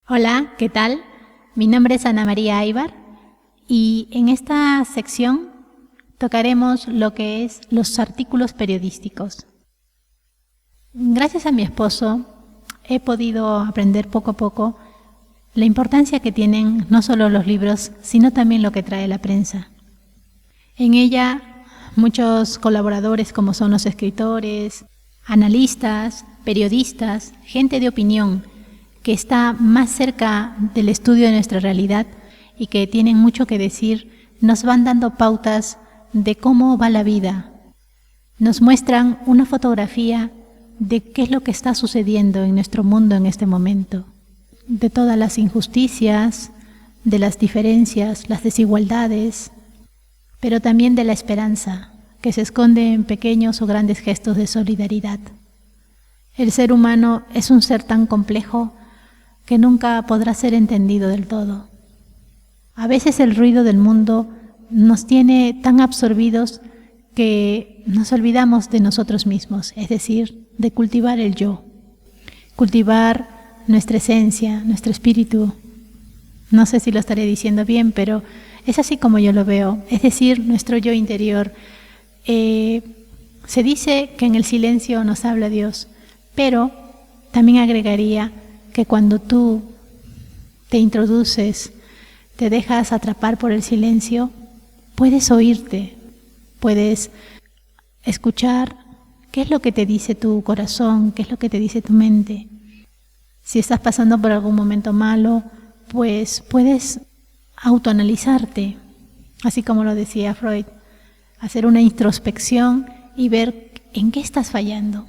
Hola, ¿qué tal? Mi nombre es Ana María Aybar y en esta sección tocaremos lo que es los artículos periodísticos. Gracias a mi esposo he podido aprender poco a poco la importancia que tienen no solo los libros, sino también lo que trae la prensa. En ella muchos colaboradores como son los escritores, analistas, periodistas, gente de opinión, que está más cerca del estudio de nuestra realidad y que tienen mucho que decir, nos van dando pautas de cómo va la vida. Nos muestran una fotografía de qué es lo que está sucediendo en nuestro mundo en este momento, de todas las injusticias, de las diferencias, las desigualdades, pero también de la esperanza, que se esconde en pequeños o grandes gestos de solidaridad. El ser humano es un ser tan complejo que nunca podrá ser entendido del todo. A veces el ruido del mundo nos tiene tan absorbidos que nos olvidamos de nosotros mismos, es decir, de cultivar el yo, cultivar nuestra esencia, nuestro espíritu. No sé si lo estaré diciendo bien, pero es así como yo lo veo, es decir, nuestro yo interior. Se dice que en el silencio nos habla Dios, pero también agregaría que cuando tú te introduces, te dejas atrapar por el silencio, puedes oírte, puedes escuchar qué es lo que te dice tu corazón, qué es lo que te dice tu mente. Si estás pasando por algún momento malo, pues puedes autoanalizarte, así como lo decía Freud, hacer una introspección y ver en qué estás fallando.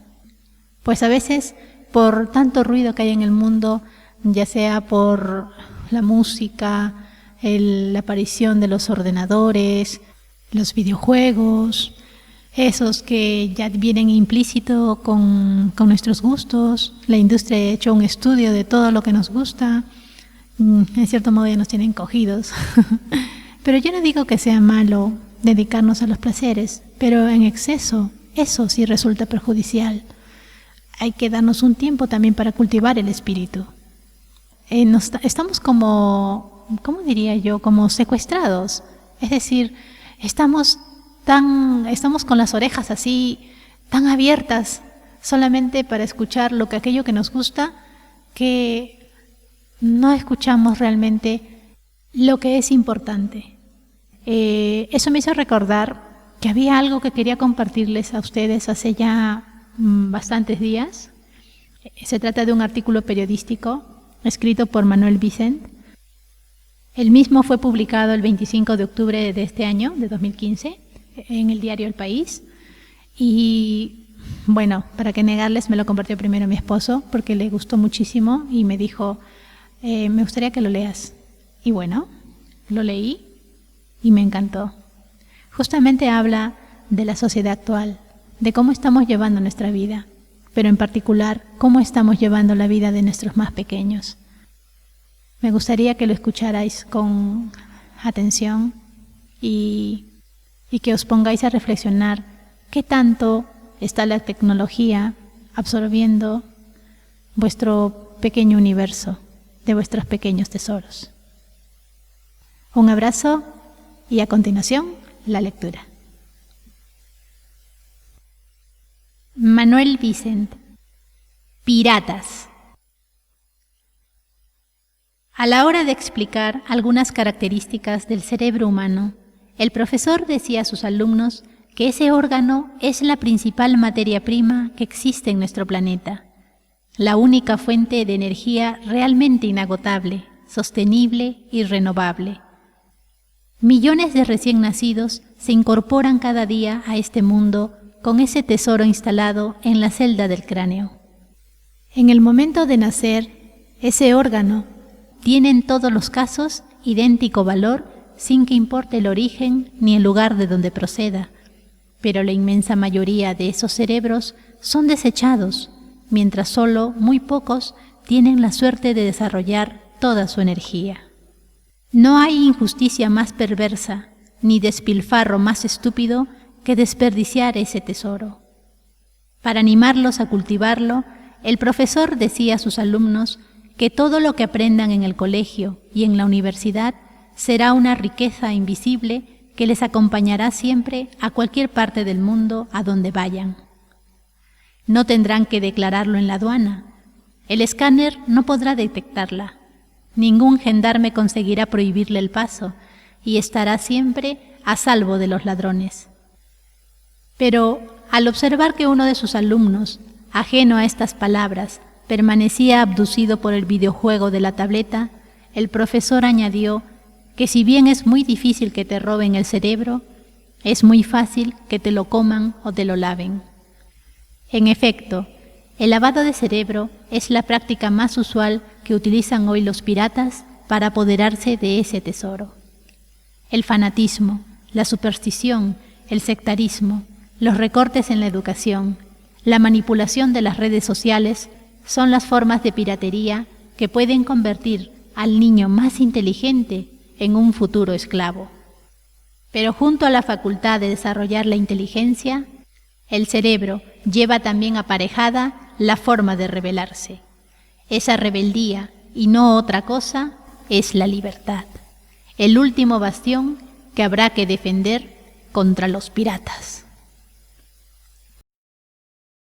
Pues a veces, por tanto ruido que hay en el mundo, ya sea por la música, la aparición de los ordenadores, los videojuegos, esos que ya vienen implícito con nuestros gustos, la industria ha hecho un estudio de todo lo que nos gusta, en cierto modo ya nos tienen cogidos. Pero yo no digo que sea malo dedicarnos a los placeres, pero en exceso, eso sí resulta perjudicial. Hay que darnos un tiempo también para cultivar el espíritu. Estamos como, ¿cómo diría yo? Como secuestrados. Es decir, estamos con las orejas así, tan abiertas, solamente para escuchar aquello que nos gusta, que no escuchamos realmente lo que es importante. Eso me hizo recordar que había algo que quería compartirles a ustedes hace ya bastantes días. Se trata de un artículo periodístico escrito por Manuel Vicent. El mismo fue publicado el 25 de octubre de este año, de 2015, en el diario El País. Y bueno, para qué negarles, me lo compartió primero mi esposo porque le gustó muchísimo y me dijo, me gustaría que lo leas. Y bueno, lo leí y me encantó. Justamente habla de la sociedad actual, de cómo estamos llevando nuestra vida, pero en particular, cómo estamos llevando la vida de nuestros más pequeños. Me gustaría que lo escucharais con atención y que os pongáis a reflexionar qué tanto está la tecnología absorbiendo vuestro pequeño universo, de vuestros pequeños tesoros. Un abrazo y a continuación, la lectura. Manuel Vicent. Piratas. A la hora de explicar algunas características del cerebro humano, el profesor decía a sus alumnos que ese órgano es la principal materia prima que existe en nuestro planeta, la única fuente de energía realmente inagotable, sostenible y renovable. Millones de recién nacidos se incorporan cada día a este mundo con ese tesoro instalado en la celda del cráneo. En el momento de nacer, ese órgano tiene en todos los casos idéntico valor sin que importe el origen ni el lugar de donde proceda, pero la inmensa mayoría de esos cerebros son desechados, mientras solo muy pocos tienen la suerte de desarrollar toda su energía. No hay injusticia más perversa ni despilfarro más estúpido que desperdiciar ese tesoro. Para animarlos a cultivarlo, el profesor decía a sus alumnos que todo lo que aprendan en el colegio y en la universidad será una riqueza invisible que les acompañará siempre a cualquier parte del mundo a donde vayan. No tendrán que declararlo en la aduana. El escáner no podrá detectarla. Ningún gendarme conseguirá prohibirle el paso y estará siempre a salvo de los ladrones. Pero al observar que uno de sus alumnos, ajeno a estas palabras, permanecía abducido por el videojuego de la tableta, el profesor añadió que si bien es muy difícil que te roben el cerebro, es muy fácil que te lo coman o te lo laven. En efecto, el lavado de cerebro es la práctica más usual que utilizan hoy los piratas para apoderarse de ese tesoro. El fanatismo, la superstición, el sectarismo, los recortes en la educación, la manipulación de las redes sociales son las formas de piratería que pueden convertir al niño más inteligente en un futuro esclavo. Pero junto a la facultad de desarrollar la inteligencia, el cerebro lleva también aparejada la forma de rebelarse. Esa rebeldía, y no otra cosa, es la libertad, el último bastión que habrá que defender contra los piratas.